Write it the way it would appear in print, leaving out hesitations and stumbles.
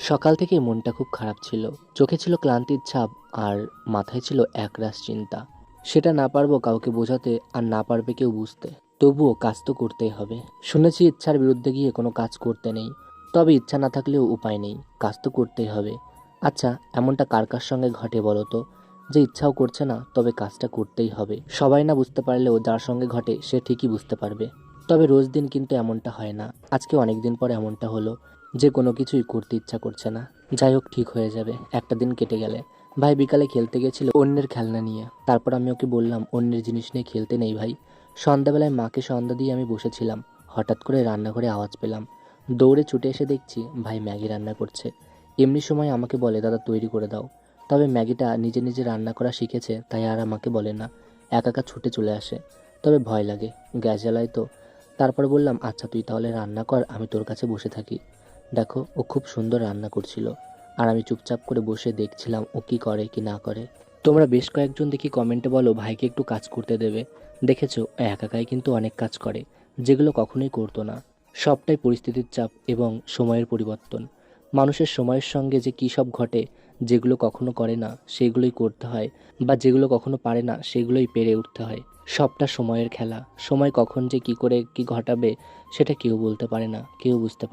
সকাল থেকেই মনটা খুব খারাপ ছিল। চোখে ছিল ক্লান্তির ছাপ আর মাথায় ছিল একরাশ চিন্তা। সেটা না পারবো কাউকে বোঝাতে আর না পারবে কেউ বুঝতে। তবুও কাজ তো করতেই হবে। শুনেছি ইচ্ছার বিরুদ্ধে গিয়ে কোনো কাজ করতে নেই। তবে ইচ্ছা না থাকলেও উপায় নেই, কাজ তো করতেই হবে। আচ্ছা, এমনটা কার কার সঙ্গে ঘটে বলো তো, যে ইচ্ছাও করছে না তবে কাজটা করতেই হবে। সবাই না বুঝতে পারলেও যার সঙ্গে ঘটে সে ঠিকই বুঝতে পারবে। তবে রোজ দিন কিন্তু এমনটা হয় না। আজকে অনেক দিন পর এমনটা হলো যে কোনো কিছুই করতে ইচ্ছা করছে না। যাই হোক, ঠিক হয়ে যাবে। একটা দিন কেটে গেলে ভাই বিকালে খেলতে গেছিল অন্যের খেলনা নিয়ে। তারপর আমি ওকে বললাম, অন্যের জিনিস নিয়ে খেলতে নেই ভাই। সন্ধ্যাবেলায় মাকে সন্ধ্যা দিয়ে আমি বসেছিলাম। হঠাৎ করে রান্নাঘরে আওয়াজ পেলাম। দৌড়ে ছুটে এসে দেখছি ভাই ম্যাগি রান্না করছে। এমনি সময় আমাকে বলে, দাদা তৈরি করে দাও। তবে ম্যাগিটা নিজে নিজে রান্না করা শিখেছে, তাই আর আমাকে বলে না, একা একা ছুটে চলে আসে। তবে ভয় লাগে, গ্যাস জ্বালায় তো। তারপর বললাম, আচ্ছা তুই তাহলে রান্না কর, আমি তোর কাছে বসে থাকি। দেখো, ও খুব সুন্দর রান্না করছিল আর আমি চুপচাপ করে বসে দেখছিলাম ও কি করে কি না করে। তোমরা বেশ কয়েকজন দেখি কমেন্টে বলো ভাইকে একটু কাজ করতে দেবে। দেখেছো, ও একাই কিন্তু অনেক কাজ করে, যেগুলো কখনোই করতো না। সবটাই পরিস্থিতির চাপ এবং সময়ের পরিবর্তন। মানুষের সময়ের সঙ্গে যে কী সব ঘটে, যেগুলো কখনো করে না সেগুলোই করতে হয়, বা যেগুলো কখনো পারে না সেগুলোই পেরে উঠতে হয়। সবটা সময়ের খেলা। সময় কখন যে কি করে কি ঘটাবে সেটা কেউ বলতে পারে না, কেউ বুঝতে পারে না।